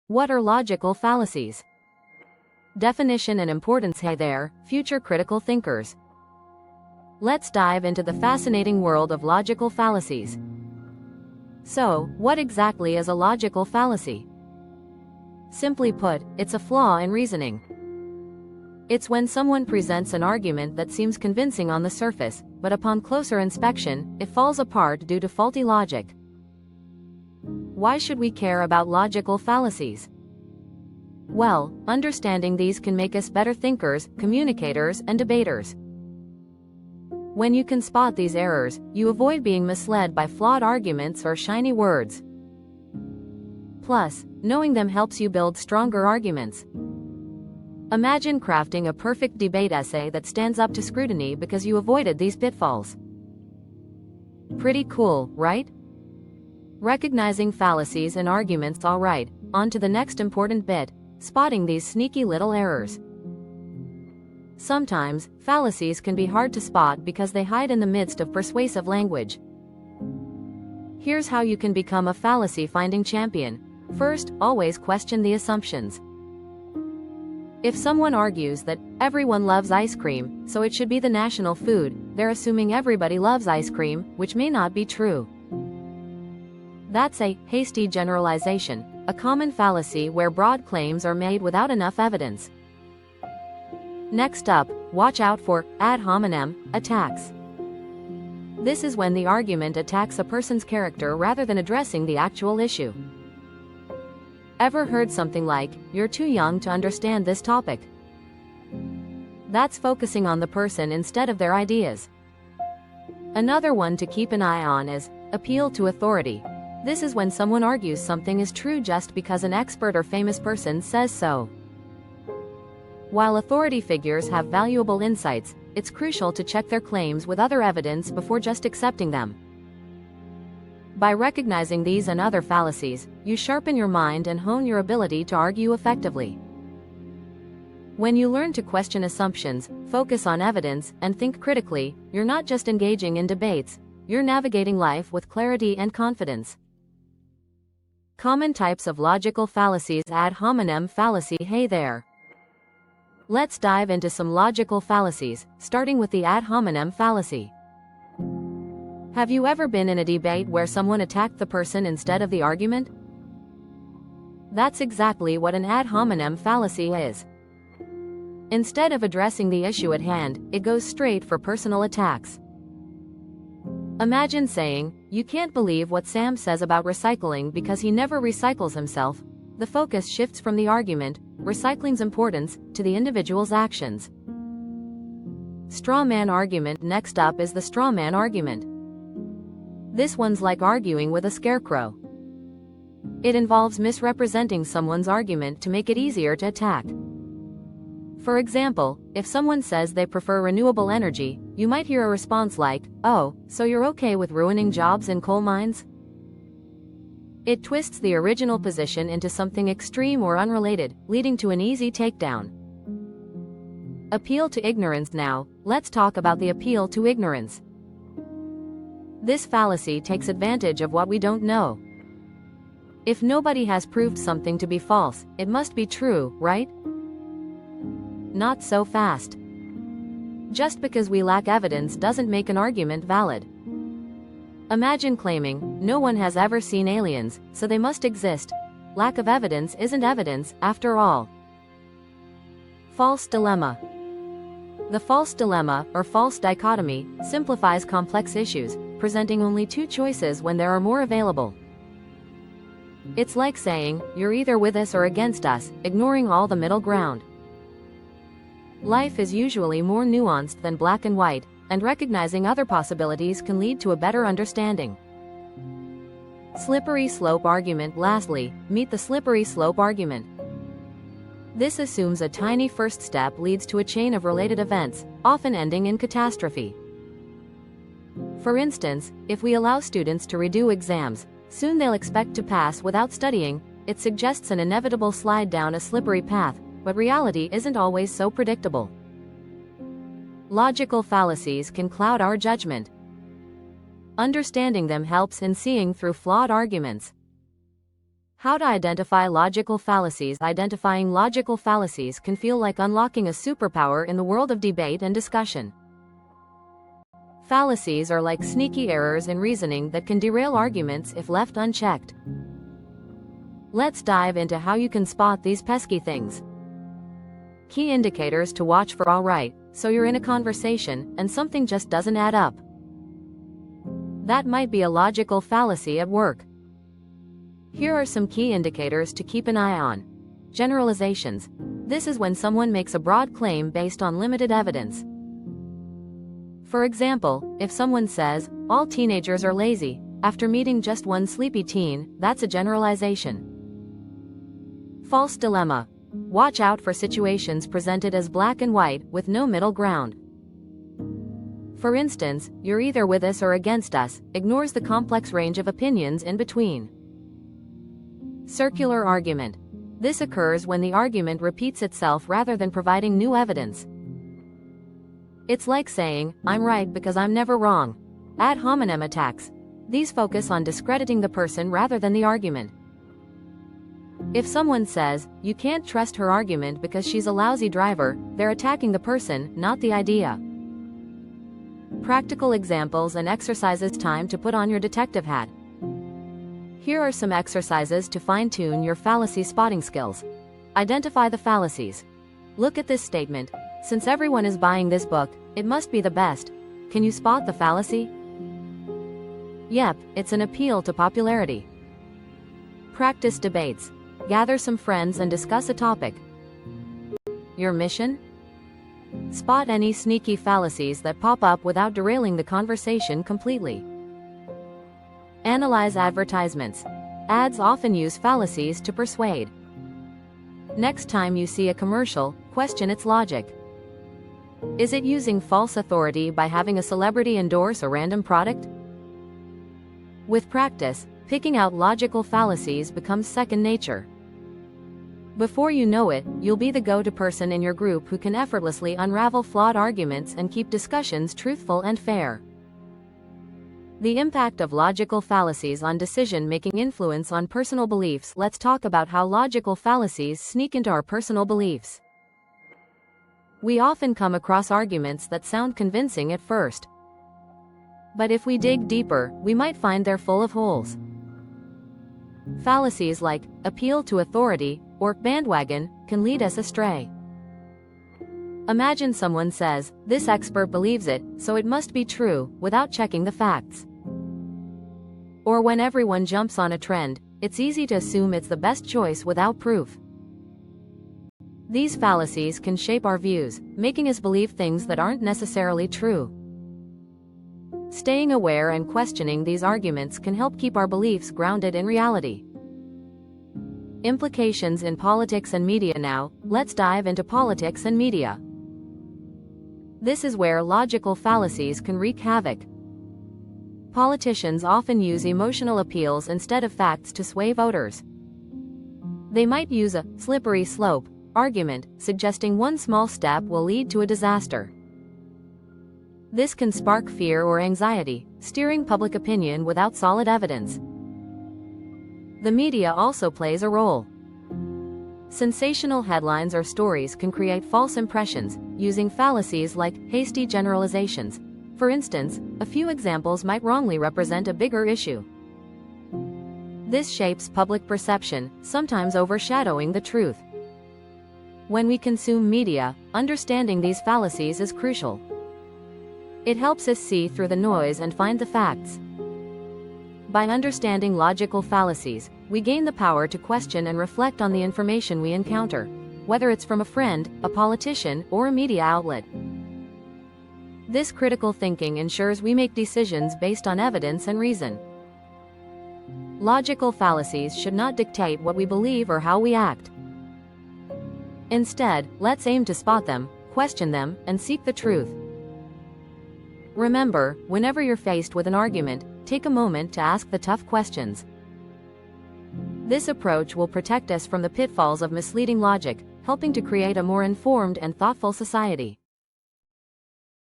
What are logical fallacies? Definition and importance. Hey there, future critical thinkers. Let's dive into the fascinating world of logical fallacies. So, what exactly is a logical fallacy? Simply put, it's a flaw in reasoning. It's when someone presents an argument that seems convincing on the surface, but upon closer inspection, it falls apart due to faulty logic. Why should we care about logical fallacies? Well, understanding these can make us better thinkers, communicators, and debaters. When you can spot these errors, you avoid being misled by flawed arguments or shiny words. Plus, knowing them helps you build stronger arguments. Imagine crafting a perfect debate essay that stands up to scrutiny because you avoided these pitfalls. Pretty cool, right? Recognizing fallacies in arguments. Alright, on to the next important bit, spotting these sneaky little errors. Sometimes, fallacies can be hard to spot because they hide in the midst of persuasive language. Here's how you can become a fallacy-finding champion. First, always question the assumptions. If someone argues that everyone loves ice cream, so it should be the national food, they're assuming everybody loves ice cream, which may not be true. That's a hasty generalization, a common fallacy where broad claims are made without enough evidence. Next up, watch out for ad hominem attacks. This is when the argument attacks a person's character rather than addressing the actual issue. Ever heard something like, "You're too young to understand this topic"? That's focusing on the person instead of their ideas. Another one to keep an eye on is appeal to authority. This is when someone argues something is true just because an expert or famous person says so. While authority figures have valuable insights, it's crucial to check their claims with other evidence before just accepting them. By recognizing these and other fallacies, you sharpen your mind and hone your ability to argue effectively. When you learn to question assumptions, focus on evidence, and think critically, you're not just engaging in debates, you're navigating life with clarity and confidence. Common types of logical fallacies. Ad hominem fallacy. Hey there. Let's dive into some logical fallacies, starting with the ad hominem fallacy. Have you ever been in a debate where someone attacked the person instead of the argument? That's exactly what an ad hominem fallacy is. Instead of addressing the issue at hand, it goes straight for personal attacks. Imagine saying, "You can't believe what Sam says about recycling because he never recycles himself." The focus shifts from the argument, recycling's importance, to the individual's actions. Straw man argument. Next up is the straw man argument. This one's like arguing with a scarecrow. It involves misrepresenting someone's argument to make it easier to attack. For example, if someone says they prefer renewable energy, you might hear a response like, "Oh, so you're okay with ruining jobs in coal mines?" It twists the original position into something extreme or unrelated, leading to an easy takedown. Appeal to ignorance. Now, let's talk about the appeal to ignorance. This fallacy takes advantage of what we don't know. If nobody has proved something to be false, it must be true, right? Not so fast. Just because we lack evidence doesn't make an argument valid. Imagine claiming, "No one has ever seen aliens, so they must exist." Lack of evidence isn't evidence, after all. False dilemma. The false dilemma, or false dichotomy, simplifies complex issues, presenting only two choices when there are more available. It's like saying, "You're either with us or against us," ignoring all the middle ground. Life is usually more nuanced than black and white, and recognizing other possibilities can lead to a better understanding. Slippery slope argument. Lastly, meet the slippery slope argument. This assumes a tiny first step leads to a chain of related events, often ending in catastrophe. For instance, if we allow students to redo exams, soon they'll expect to pass without studying. It suggests an inevitable slide down a slippery path, but reality isn't always so predictable. Logical fallacies can cloud our judgment. Understanding them helps in seeing through flawed arguments. How to identify logical fallacies. Identifying logical fallacies can feel like unlocking a superpower in the world of debate and discussion. Fallacies are like sneaky errors in reasoning that can derail arguments if left unchecked. Let's dive into how you can spot these pesky things. Key indicators to watch for. Alright, so you're in a conversation, and something just doesn't add up. That might be a logical fallacy at work. Here are some key indicators to keep an eye on. Generalizations. This is when someone makes a broad claim based on limited evidence. For example, if someone says, all teenagers are lazy, after meeting just one sleepy teen, that's a generalization. False dilemma. Watch out for situations presented as black and white, with no middle ground. For instance, you're either with us or against us, ignores the complex range of opinions in between. Circular argument. This occurs when the argument repeats itself rather than providing new evidence. It's like saying, I'm right because I'm never wrong. Ad hominem attacks. These focus on discrediting the person rather than the argument. If someone says, you can't trust her argument because she's a lousy driver, they're attacking the person, not the idea. Practical examples and exercises. Time to put on your detective hat. Here are some exercises to fine-tune your fallacy spotting skills. Identify the fallacies. Look at this statement. Since everyone is buying this book, it must be the best. Can you spot the fallacy? Yep, it's an appeal to popularity. Practice debates. Gather some friends and discuss a topic. Your mission? Spot any sneaky fallacies that pop up without derailing the conversation completely. Analyze advertisements. Ads often use fallacies to persuade. Next time you see a commercial, question its logic. Is it using false authority by having a celebrity endorse a random product? With practice, picking out logical fallacies becomes second nature. Before you know it, you'll be the go-to person in your group who can effortlessly unravel flawed arguments and keep discussions truthful and fair. The impact of logical fallacies on decision-making. Influence on personal beliefs. Let's talk about how logical fallacies sneak into our personal beliefs. We often come across arguments that sound convincing at first. But if we dig deeper, we might find they're full of holes. Fallacies like appeal to authority or bandwagon can lead us astray. Imagine someone says, this expert believes it, so it must be true, without checking the facts. Or when everyone jumps on a trend, it's easy to assume it's the best choice without proof. These fallacies can shape our views, making us believe things that aren't necessarily true. Staying aware and questioning these arguments can help keep our beliefs grounded in reality. Implications in politics and media. Now, let's dive into politics and media. This is where logical fallacies can wreak havoc. Politicians often use emotional appeals instead of facts to sway voters. They might use a slippery slope argument, suggesting one small step will lead to a disaster. This can spark fear or anxiety, steering public opinion without solid evidence. The media also plays a role. Sensational headlines or stories can create false impressions, using fallacies like hasty generalizations. For instance, a few examples might wrongly represent a bigger issue. This shapes public perception, sometimes overshadowing the truth. When we consume media, understanding these fallacies is crucial. It helps us see through the noise and find the facts. By understanding logical fallacies, we gain the power to question and reflect on the information we encounter, whether it's from a friend, a politician, or a media outlet. This critical thinking ensures we make decisions based on evidence and reason. Logical fallacies should not dictate what we believe or how we act. Instead, let's aim to spot them, question them, and seek the truth. Remember, whenever you're faced with an argument, take a moment to ask the tough questions. This approach will protect us from the pitfalls of misleading logic, helping to create a more informed and thoughtful society.